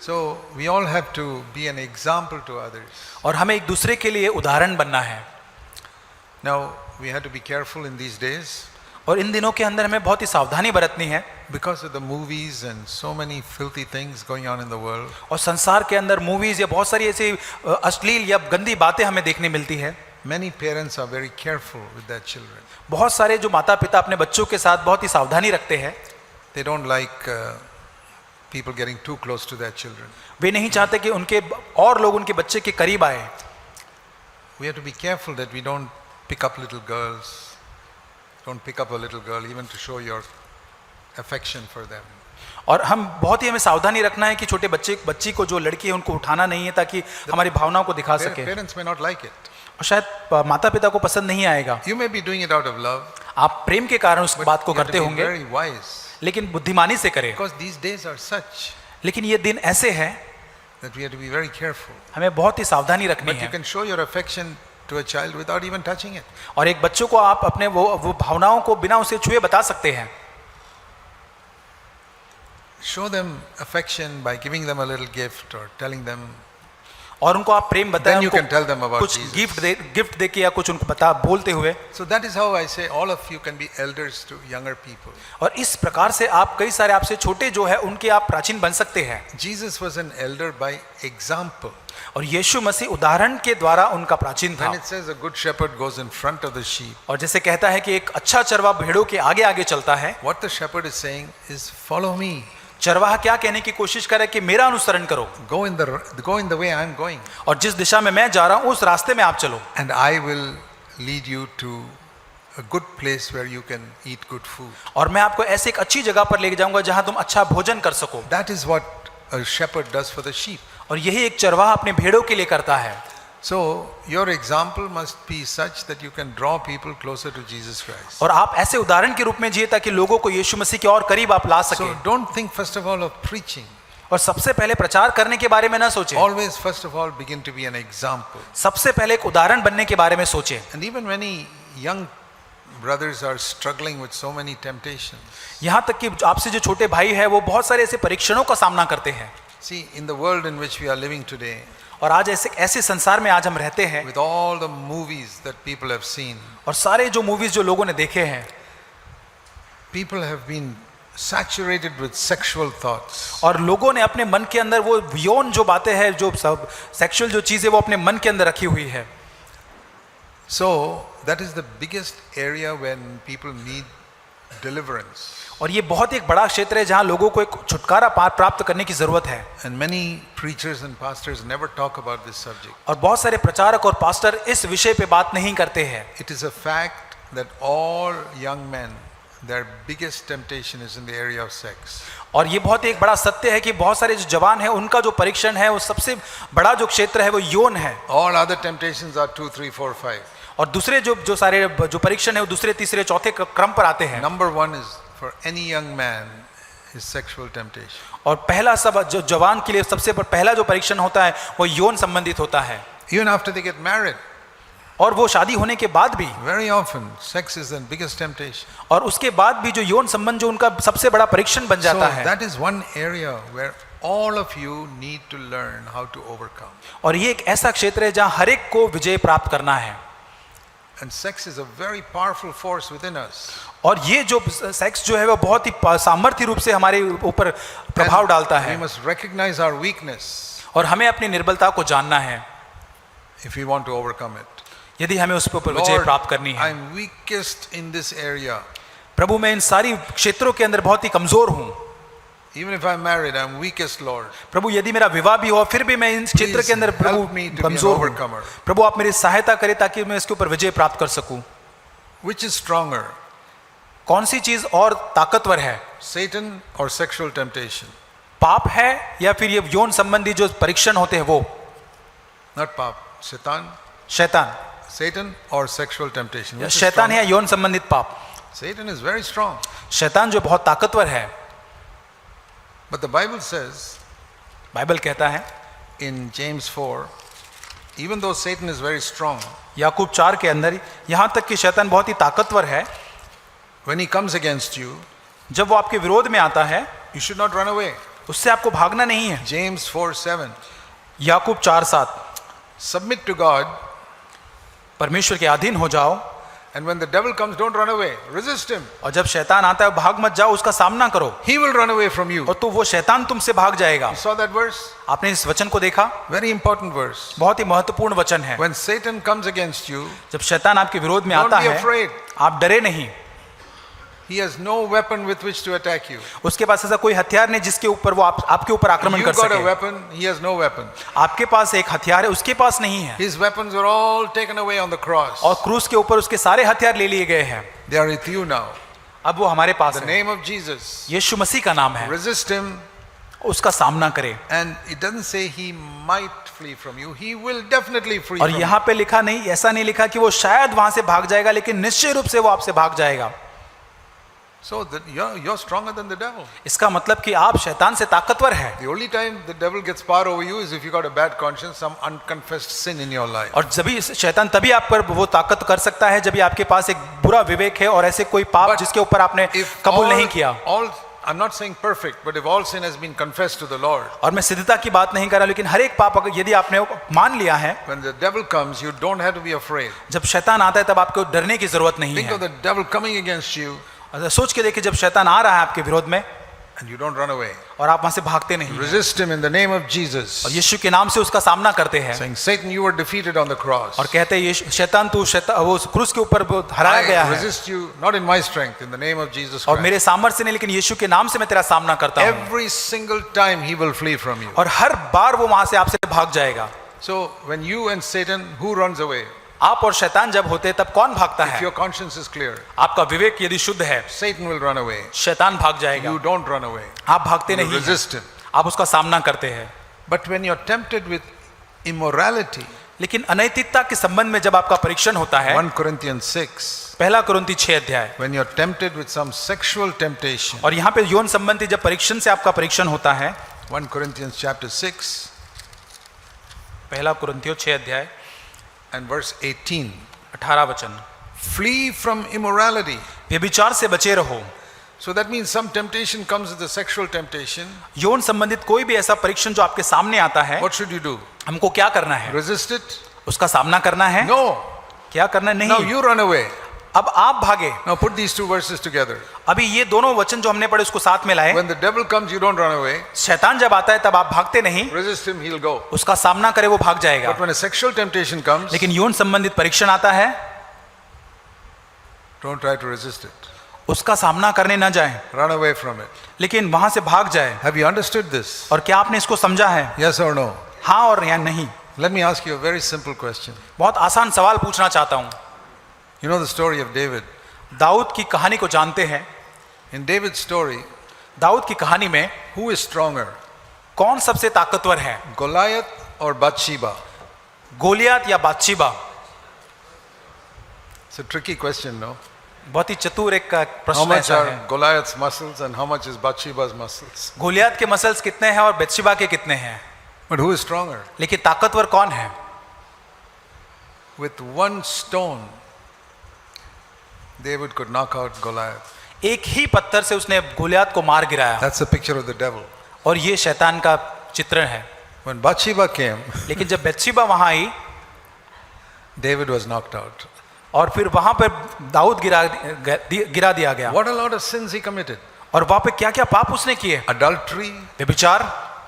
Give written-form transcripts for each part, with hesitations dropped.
So we all have to be an example to others. और हमें एक दूसरे के लिए उदाहरण बनना है. Now we have to be careful in these days. और इन दिनों के अंदर हमें बहुत ही सावधानी बरतनी है. Because of the movies and so many filthy things going on in the world. और संसार के अंदर मूवीज या बहुत सारी ऐसी अश्लील या गंदी बातें हमें देखने मिलती है. Many parents are very careful with their children. बहुत सारे जो माता पिता अपने बच्चों के साथ बहुत ही सावधानी रखते हैं. They don't like people getting too close to their children. वे नहीं चाहते कि उनके और लोग उनके बच्चे के करीब आए. We have to be careful that we don't pick up little girls. Don't pick up a little girl even to show your affection for them. और हम बहुत ही हमें सावधानी रखना है कि छोटे बच्ची को जो लड़की है उनको उठाना नहीं है ताकि हमारी भावनाओं को दिखा सके. Parents may not like it. और शायद माता पिता को पसंद नहीं आएगा. You may be doing it out of love. आप प्रेम के कारण उस बात को You have करते to be होंगे, very wise. लेकिन बुद्धिमानी से करें. Because these days are such लेकिन ये दिन ऐसे हैं that we have to be very careful. हमें बहुत ही सावधानी रखनी But you है. can show your affection to a child without even touching it. और एक बच्चों को आप अपने वो भावनाओं को बिना उसे छुए बता सकते हैं. Show them affection by giving them a little gift or telling them. और उनको आप प्रेम बताएं, Then you उनको can tell them about कुछ Jesus. गिफ्ट दे के या कुछ उनको बोलते हुए. So that is how I say all of you can be elders to younger people. और इस प्रकार से आप कई सारे आपसे छोटे जो है उनके आप प्राचीन बन सकते हैं. Jesus was an elder by example. और यीशु मसीह उदाहरण के द्वारा उनका प्राचीन था. When it says a good shepherd goes in front of the sheep, और जैसे कहता है कि एक अच्छा चरवाहा भेड़ों के आगे आगे चलता है. what the shepherd is saying is follow me. चरवाहा क्या कहने की कोशिश करे कि मेरा अनुसरण करो. Go in the way I am going. और जिस दिशा में मैं जा रहा हूं उस रास्ते में आप चलो. And I will lead you to a good place where you can eat good food. और मैं आपको ऐसे एक अच्छी जगह पर लेके जाऊंगा जहां तुम अच्छा भोजन कर सको. That is what a shepherd does for the sheep. और यही एक चरवाहा अपने भेड़ों के लिए करता है. So your example must be such that you can draw people closer to Jesus Christ. और आप ऐसे उदाहरण के रूप में जिए ताकि लोगों को यीशु मसीह के और करीब आप ला सके. So don't think first of all of preaching. और सबसे पहले प्रचार करने के बारे में ना सोचें. Always first of all begin to be an example. सबसे पहले एक उदाहरण बनने के बारे में सोचें. And even many young brothers are struggling with so many temptations. यहाँ तक कि आपसे जो छोटे भाई है वो बहुत सारे ऐसे परीक्षणों का सामना करते हैं. See, in the world in which we are living today, और आज ऐसे संसार में आज हम रहते हैं, with all the movies that people have seen, और सारे जो मूवीज जो लोगों ने देखे हैं, people have been saturated with sexual thoughts. और लोगों ने अपने मन के अंदर वो यौन जो बातें हैं, जो सब सेक्सुअल जो चीजें वो अपने मन के अंदर रखी हुई है. So that is the biggest area when people need deliverance. और ये बहुत एक बड़ा क्षेत्र है जहाँ लोगों को एक छुटकारा प्राप्त करने की जरूरत है. And many preachers and pastors never talk about this subject. और बहुत सारे प्रचारक और पास्टर इस विषय पे बात नहीं करते हैं. It is a fact that all young men, their biggest temptation is in the area of sex. और ये बहुत एक बड़ा सत्य है कि बहुत सारे जो जवान हैं उनका जो परीक्षण है वो सबसे बड़ा जो क्षेत्र है वो यौन है. All other temptations are 2, 3, 4, 5. और दूसरे जो सारे जो परीक्षण है वो दूसरे तीसरे चौथे क्रम पर आते हैं. Number 1 is for any young man is sexual temptation. और पहला सब जो जवान के लिए सबसे पहला जो परीक्षण होता है वो यौन संबंधित होता है. Even after they get married, और वो शादी होने के बाद भी very often sex is the biggest temptation. और उसके बाद भी जो यौन संबंध जो उनका सबसे बड़ा परीक्षण बन जाता So है. that is one area where all of you need to learn how to overcome. और ये एक ऐसा क्षेत्र है जहाँ हर एक को विजय प्राप्त करना है. And sex is a very powerful force within us. और ये जो सेक्स जो है वो बहुत ही सामर्थ्य रूप से हमारे ऊपर प्रभाव डालता है. We must recognize our weakness और हमें अपनी निर्बलता को जानना है if we want to overcome it. यदि हमें उस पर विजय Lord, प्राप्त करनी है. I am weakest in this area. प्रभु मैं इन सारी क्षेत्रों के अंदर बहुत ही कमजोर हूँ. Even if I'm married, I'm weakest, Lord. प्रभु यदि मेरा विवाह भी हो फिर भी मैं इन क्षेत्र के अंदर प्रभु help me to be an कमजोर हूँ. overcomer. प्रभु आप मेरी सहायता करें ताकि मैं इसके ऊपर विजय प्राप्त कर सकूं. Which is stronger, कौन सी चीज और ताकतवर है, Satan or sexual temptation? पाप है या फिर ये यौन संबंधी जो परीक्षण होते हैं वो? Not pap, Satan. शैतान. Satan or sexual temptation? Which is शैतान stronger? है यौन संबंधित पाप. Satan is very strong. शैतान जो बहुत ताकतवर है. But the Bible says Bible कहता है in James 4, even though Satan is very strong, याकूब 4 के अंदर यहाँ तक कि शैतान बहुत ही ताकतवर है, when he comes against you, जब वो आपके विरोध में आता है you should not run away. उससे आपको भागना नहीं है। James 4:7. Yakub 4:7, Submit to God, परमेश्वर के अधीन हो जाओ, and when the devil comes, don't run away. Resist him. और जब शैतान आता है भाग मत जाओ, उसका सामना करो, He will run away from you. और तो वो शैतान तुमसे भाग जाएगा। You saw that verse? आपने इस वचन को देखा? Very important verse. बहुत ही महत्वपूर्ण वचन है। When Satan comes against you, जब शैतान आपके विरोध में don't आता be है, afraid. आप डरे नहीं। He has no weapon with which to attack you. उसके पास ऐसा कोई हथियार नहीं जिसके ऊपर वो आपके ऊपर आक्रमण You कर got a सके। weapon, he has no weapon. आपके पास एक हथियार है, उसके पास नहीं है। His weapons were all taken away on the cross. और क्रूस के ऊपर उसके सारे हथियार ले लिए गए हैं। They are with you now. अब वो हमारे पास The है। name of Jesus. यीशु मसीह का नाम है। Resist him, उसका सामना करें। and it doesn't say he might flee from you. He will definitely flee और from you. यहाँ पे लिखा नहीं, ऐसा नहीं लिखा कि वो शायद वहां से भाग जाएगा, लेकिन निश्चय रूप से वो आपसे भाग जाएगा। So that you're stronger than the devil. इसका मतलब कि आप शैतान से ताकतवर है। The only time the devil gets power over you is if you got a bad conscience, some unconfessed sin in your life. और जब शैतान तभी आप पर वो ताकत कर सकता है जब आपके पास एक बुरा विवेक है और ऐसे कोई पाप But जिसके ऊपर आपने If कबूल नहीं किया। I'm not saying perfect, but if all sin has been confessed to the Lord, और मैं सिद्धता की बात नहीं कर रहा, लेकिन हर एक पाप अगर यदि आपने मान लिया है, when the devil comes, you don't have to be afraid. जब शैतान आता है तब आपको डरने की जरूरत नहीं Think है। of the devil coming against you, सोच के देखिए, जब शैतान आ रहा है आपके विरोध में and you don't run away. और आप वहां से भागते नहीं, Resist him in the name of Jesus. और यीशु के नाम से उसका सामना करते हैं Saying, Satan, you were defeated on the cross. और कहते हैं शैतान तू वो क्रूस के ऊपर हराया गया I है, resist you, not in my strength, in the name of Jesus और Christ. मेरे सामर्थ्य से नहीं, लेकिन यीशु के नाम से मैं तेरा सामना करता हूँ। Every single time he will flee from you. और हर बार वो वहां से आपसे भाग जाएगा। So when you and Satan, who runs away? आप और शैतान जब होते तब कौन भागता If है? your conscience is clear, आपका विवेक यदि शुद्ध है, Satan will run away. शैतान भाग जाएगा। You don't run away. आप भागते You नहीं हैं, resist him. आप उसका सामना करते हैं। But when you're tempted with immorality, लेकिन अनैतिकता के संबंध में जब आपका परीक्षण होता है, 1 Corinthians 6, पहला कुरिन्ती 6 अध्याय, when you're tempted with some sexual temptation, और यहाँ पे यौन संबंधी जब परीक्षण से आपका परीक्षण होता है, 1 Corinthians chapter 6 पहला कुरिन्तियों 6 अध्याय and verse 18, 18 वचन, flee from immorality. व्यभिचार से बचे रहो। So that means some temptation comes with a sexual temptation. यौन संबंधित कोई भी ऐसा परीक्षण जो आपके सामने आता है, What should you do? हमको क्या करना है? Resist it? उसका सामना करना है? No. क्या करना Now नहीं। you run away. अब आप भागे। Now put these two verses together. अभी ये दोनों वचन जो हमने पढ़े उसको साथ में लाए। When the devil comes, you don't run away. शैतान जब आता है तब आप भागते नहीं, Resist him, he'll go. उसका सामना करे वो भाग जाएगा। But when a sexual temptation comes, लेकिन यौन संबंधित परीक्षण आता है, don't try to resist it. उसका सामना करने न जाए, Run away from it. लेकिन वहां से भाग जाए। Have you understood this? और क्या आपने इसको समझा है? Yes or no? हाँ और या नहीं? Let me ask you a very simple question. बहुत आसान सवाल पूछना चाहता हूँ। You know the story of David. Dawood की कहानी को जानते हैं। In David's story, दाऊद की कहानी में who is stronger? कौन सबसे ताकतवर है? Goliath or Bathsheba? गोलियात या बातशीबा? It's a tricky question, no? बहुत ही चतुर एक How प्रश्न much ऐसा are है। Goliath's muscles and how much is Bathsheba's muscles? Goliath के मसल्स कितने हैं और बेतशेबा के कितने हैं? But who is stronger? लेकिन ताकतवर कौन है? With one stone, David could knock out Goliath. एक ही पत्थर से उसने गोलियात को मार गिराया। That's a picture of the devil. और ये शैतान का चित्रण है। When Bathsheba came, लेकिन जब बेतशेबा वहां आई David was knocked out. और फिर वहां पर दाऊद गिरा दिया गया। What a lot of sins he committed. और वहां पे क्या क्या पाप उसने किए? Adultery, व्यभिचार,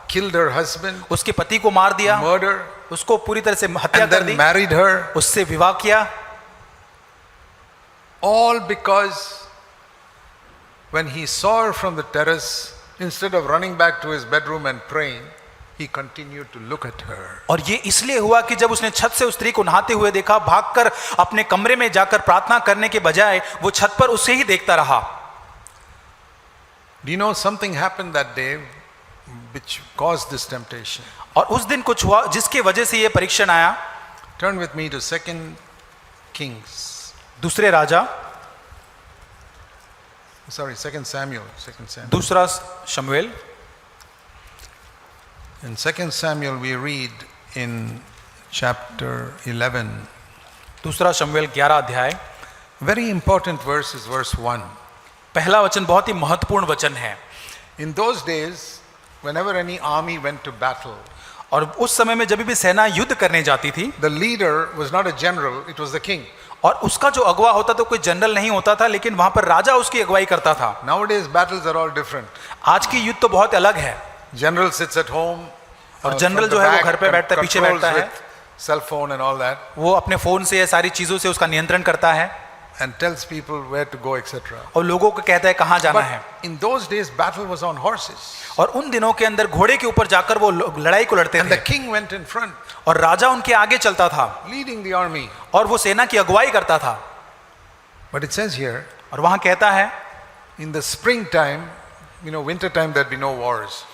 killed her husband, उसके पति को मार दिया, murder, उसको पूरी तरह से हत्या and कर then दी, married her. उससे विवाह किया। All because when he saw her from the terrace, instead of running back to his bedroom and praying, he continued to look at her. और ये इसलिए हुआ कि जब उसने छत से उस स्त्री को नहाते हुए देखा, भागकर अपने कमरे में जाकर प्रार्थना करने के बजाय वो छत पर उसे ही देखता रहा। Do you know something happened that day which caused this temptation? और उस दिन कुछ हुआ जिसके वजह से ये परीक्षण आया। Turn with me to 2 Kings. दूसरे राजा, Sorry, 2 Samuel. दूसरा शमूएल। In 2 Samuel we read in chapter 11. दूसरा शमूएल 11 अध्याय। Very important verse is verse 1. पहला वचन बहुत ही महत्वपूर्ण वचन है। In those days, whenever any army went to battle, और उस समय में जब भी सेना युद्ध करने जाती थी, the leader was not a general, it was the king. और उसका जो अगवा होता तो कोई जनरल नहीं होता था, लेकिन वहां पर राजा उसकी अगवाई करता था। Nowadays battles are all different. आज की युद्ध तो बहुत अलग है, General sits at home, और from जनरल the जो है वो back, घर पे बैठता है, पीछे controls बैठता है, with cell phone and all that, वो अपने फोन से या सारी चीजों से उसका नियंत्रण करता है and tells people where to go, etc. और लोगों को कहता है कहाँ जाना है। But in those days battle was on horses, और उन दिनों के अंदर घोड़े के ऊपर जाकर वो लड़ाई को लड़ते and the थे, king went in front, और राजा उनके आगे चलता था leading the army. और वो सेना की अगुवाई करता था। But it says here, और वहां कहता है, in the springtime, winter time there'd be no wars.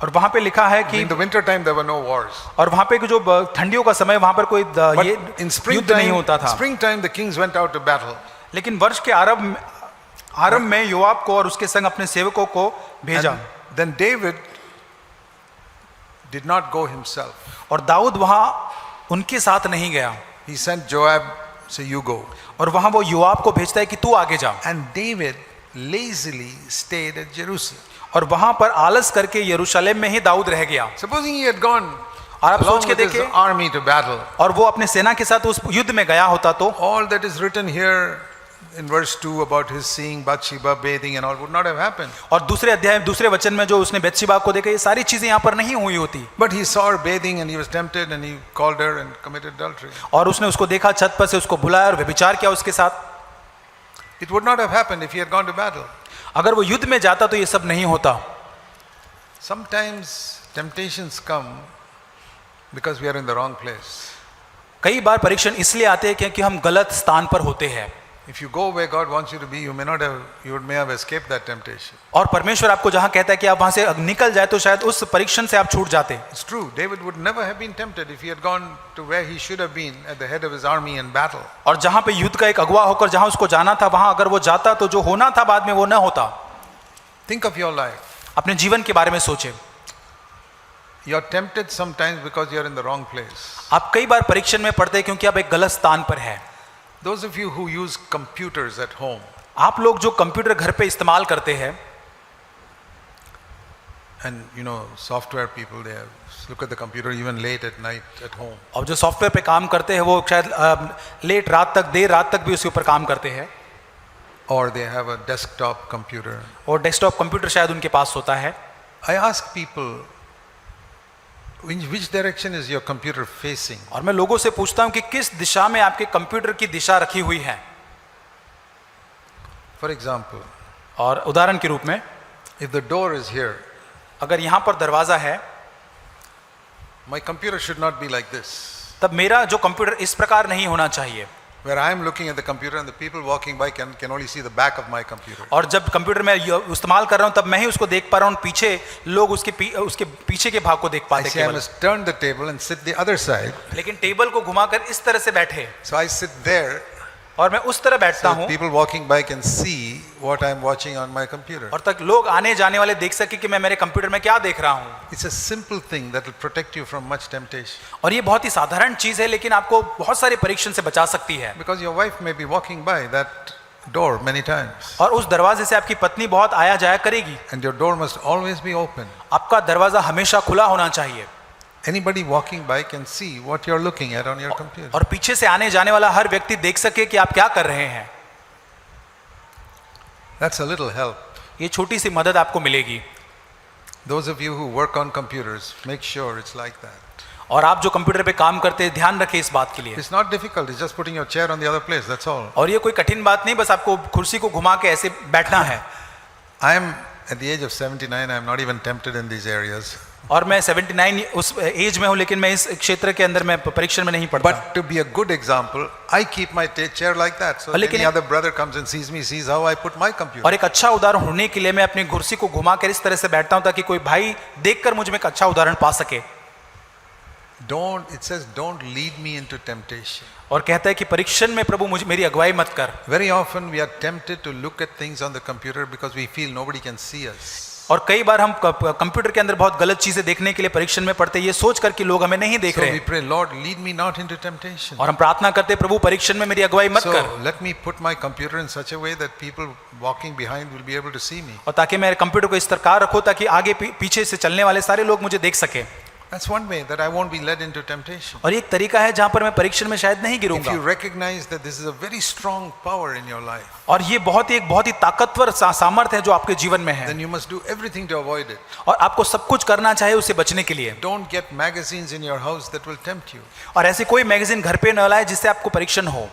और वहां पे लिखा है कि In the winter time there were no wars. और वहां पे जो ठंडियों का समय वहां पर कोई But ये in युद्ध नहीं होता था, springtime the kings went out to battle. लेकिन वर्ष के आरंभ में योआब को और उसके संग अपने सेवकों को भेजा। And then David did not go himself. और दाऊद वहां उनके साथ नहीं गया, He sent Joab, say you go. और वहां वो योआब को भेजता है कि तू आगे जा। And David lazily stayed at Jerusalem. और वहां पर आलस करके यरूशलेम में ही दाऊद रह गया। Supposing he had gone और आप along सोच के with his देखिए, army to battle, और वो अपने सेना के साथ उस युद्ध में गया होता तो all that is written here in verse 2 about his seeing Bathsheba bathing and all would not have happened. और दूसरे अध्याय दूसरे वचन में जो उसने बेत्शेबा को देखा, ये सारी चीजें यहाँ पर नहीं हुई होती। But he saw her bathing and he was tempted and he called her and committed adultery. और उसने उसको देखा, छत पर से उसको बुलाया और व्यभिचार किया उसके साथ। It would not have happened if he had gone to battle. अगर वो युद्ध में जाता तो ये सब नहीं होता। Sometimes temptations come because we are in the wrong place. कई बार परीक्षण इसलिए आते हैं क्योंकि हम गलत स्थान पर होते हैं। If you go where God wants you to be, you may have escaped that temptation. और परमेश्वर आपको जहां कहता है कि आप वहां से निकल जाए तो शायद उस परीक्षण से आप छूट जाते। It's true. David would never have been tempted if he had gone to where he should have been at the head of his army in battle. और जहां पे युद्ध का एक अगुवा होकर जहां उसको जाना था, वहां अगर वो जाता तो जो होना था बाद में वो न होता। Think of your life. अपने जीवन के बारे में सोचें। You are tempted sometimes because you are in the wrong place. आप कई बार परीक्षण में पड़ते हैं क्योंकि आप एक गलत स्थान पर हैं। Those of you who use computers at home, आप लोग जो कंप्यूटर घर पे इस्तेमाल करते हैं, and software people, they look at the computer even late at night at home. और जो सॉफ्टवेयर पे काम करते हैं वो शायद लेट रात तक, देर रात तक भी उसके ऊपर काम करते हैं। Or they have a desktop computer. और डेस्कटॉप कंप्यूटर शायद उनके पास होता है। I ask people, which direction is your computer facing? और मैं लोगों से पूछता हूं कि किस दिशा में आपके कंप्यूटर की दिशा रखी हुई है। For example, और उदाहरण के रूप में, if the door is here, अगर यहाँ पर दरवाजा है, my computer should not be like this. तब मेरा जो कंप्यूटर इस प्रकार नहीं होना चाहिए। Where I am looking at the computer and the people walking by can only see the back of my computer. और जब कंप्यूटर में इस्तेमाल कर रहा हूं तब मैं ही उसको देख पा रहा हूं, पीछे लोग उसके पीछे के भाग को देख I पाते say I केवल। must turn the table and sit the other side. लेकिन टेबल को घुमाकर इस तरह से बैठे So I sit there और मैं उस तरह बैठता so हूं people walking by can see what I am watching on my computer. और तक लोग आने जाने वाले देख सके कि मैं मेरे कंप्यूटर में क्या देख रहा हूं। It's a simple thing that will protect you from much temptation. और ये बहुत ही साधारण चीज है, लेकिन आपको बहुत सारे परीक्षण से बचा सकती है। Because your wife may be walking by that door many times. और उस दरवाजे से आपकी पत्नी बहुत आया जाया करेगी। And your door must always be open. आपका दरवाजा हमेशा खुला होना चाहिए। Anybody walking by can see what you're looking at on your computer. और पीछे से आने जाने वाला हर व्यक्ति देख सके कि आप क्या कर रहे हैं। That's a little help. ये छोटी सी मदद आपको मिलेगी। Those of you who work on computers, make sure it's like that. और आप जो कंप्यूटर पे काम करते हैं, ध्यान रखें इस बात के लिए। It's not difficult. It's just putting your chair on the other place. That's all. और ये कोई कठिन बात नहीं, बस आपको कुर्सी को घुमा के ऐसे बैठना है। I am at the age of 79. I am not even tempted in these areas. और मैं 79 उस एज में हूँ, लेकिन मैं इस क्षेत्र के अंदर मैं परीक्षण में नहीं पड़ता। But to be a good example, I keep my chair like that. So if any other brother comes and sees me, sees how I put my computer. और एक अच्छा उदाहरण होने के लिए मैं अपनी कुर्सी को घुमा कर इस तरह से बैठता हूँ ताकि कोई भाई देखकर मुझ में एक अच्छा उदाहरण पा सके। It says, don't lead me into temptation. और कहता है कि परीक्षण में प्रभु मेरी अगुवाई मत कर। Very often we are tempted to look at things on the computer because we feel nobody can see us. और कई बार हम कंप्यूटर के अंदर बहुत गलत चीजें देखने के लिए परीक्षण में पड़ते हैं, ये सोच कर कि लोग हमें नहीं देख So रहे we हैं। pray, Lord, lead me not into temptation. और हम प्रार्थना करते हैं, प्रभु परीक्षण में मेरी अगुवाई मत So कर, let me put my computer in such a way that people walking behind will be able to see me. और ताकि मैं कंप्यूटर को इस प्रकार रखो ताकि आगे पीछे से चलने वाले सारे लोग मुझे देख सके। That's one way that I won't be led into temptation. और एक तरीका है जहां पर मैं परीक्षण में शायद नहीं If गिरूंगा। you recognize that this is a very strong power in your life, और ये बहुत ही ताकतवर सामर्थ्य है जो आपके जीवन में है, then you must do everything to avoid it. और आपको सब कुछ करना चाहिए उससे बचने के लिए। Don't get magazines in your house that will tempt you. और ऐसे कोई मैगजीन घर पे न लाए जिससे आपको परीक्षण हो,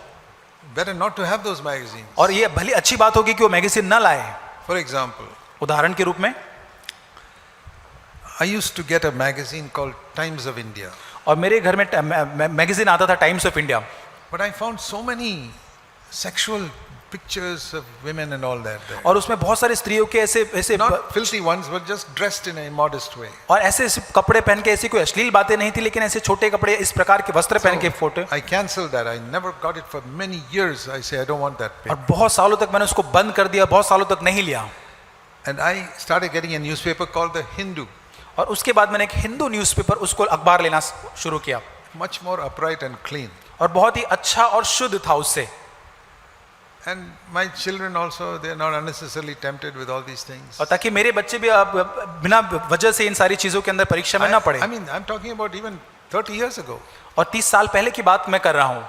Better not to have those magazines. और ये भली अच्छी बात होगी कि वो मैगजीन न लाए। For example, उदाहरण के रूप में I used to get a magazine called Times of India, और मेरे घर में मैगजीन आता था times of India, but I found so many sexual pictures of women and all that there. और उसमें बहुत सारे स्त्रियों के ऐसे Not filthy ones, but just dressed in a immodest way. और ऐसे कपड़े पहन के, ऐसी कोई अश्लील बातें नहीं थी, लेकिन ऐसे छोटे कपड़े, इस प्रकार के वस्त्र पहन के photo. I cancelled that. I never got it for many years. I say I don't want that और paper. बहुत सालों तक मैंने उसको बंद कर दिया, बहुत सालों तक नहीं लिया। And I started getting a newspaper called The Hindu, और उसके बाद मैंने एक हिंदू न्यूज़पेपर, उसको अखबार लेना शुरू किया, much more upright and clean. और बहुत ही अच्छा और शुद्ध था उससे। And my children also, they are not unnecessarily tempted with all these things. और ताकि मेरे बच्चे भी अब बिना वजह से इन सारी चीजों के अंदर परीक्षा में ना पड़े। I mean, I'm talking about even 30 years ago. और 30 साल पहले की बात मैं कर रहा हूँ।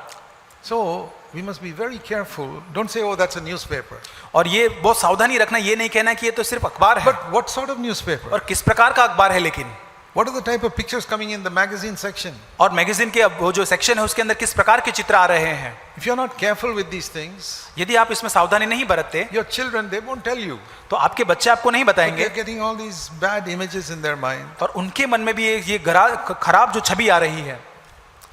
So we must be very careful. Don't say, oh, that's a newspaper. और ये बहुत सावधानी रखना, ये नहीं कहना कि ये तो सिर्फ अखबार है। But what sort of newspaper? और किस प्रकार का अखबार है लेकिन, What are the type of pictures coming in the magazine section? और मैगजीन के वो जो सेक्शन है उसके अंदर किस प्रकार के चित्र आ रहे हैं। If you're not careful with these things, यदि आप इसमें सावधानी नहीं बरतते your children, they won't tell you. तो आपके बच्चे आपको नहीं But बताएंगे, they're getting all these bad images in their mind. और उनके मन में भी ये खराब जो छवि आ रही है।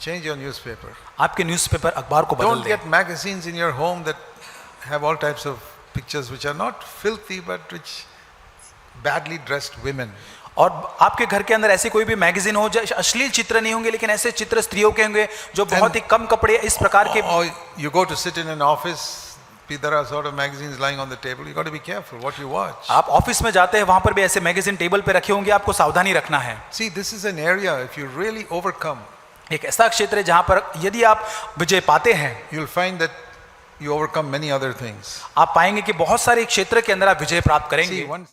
Change your newspaper. आपके न्यूज़पेपर अखबार को बदल Don't दें। get magazines in your home that have all types of pictures which are not filthy but which badly dressed women. और आपके घर के अंदर ऐसे कोई भी मैगजीन हो जो अश्लील चित्र नहीं होंगे, लेकिन ऐसे चित्र स्त्रियों के होंगे जो बहुत ही कम कपड़े इस प्रकार के। Or you go to sit in an office, there are sort of magazines lying on the table. You got to be careful what you watch. आप ऑफिस में जाते हैं, वहां पर भी ऐसे मैगजीन टेबल पे रखे होंगे, आपको सावधानी रखना है। See, this is an area, if you really overcome, एक ऐसा क्षेत्र है जहां पर यदि आप विजय पाते हैं, you'll find that you overcome many other things. आप पाएंगे कि बहुत सारे क्षेत्र के अंदर आप विजय प्राप्त करेंगे। See, one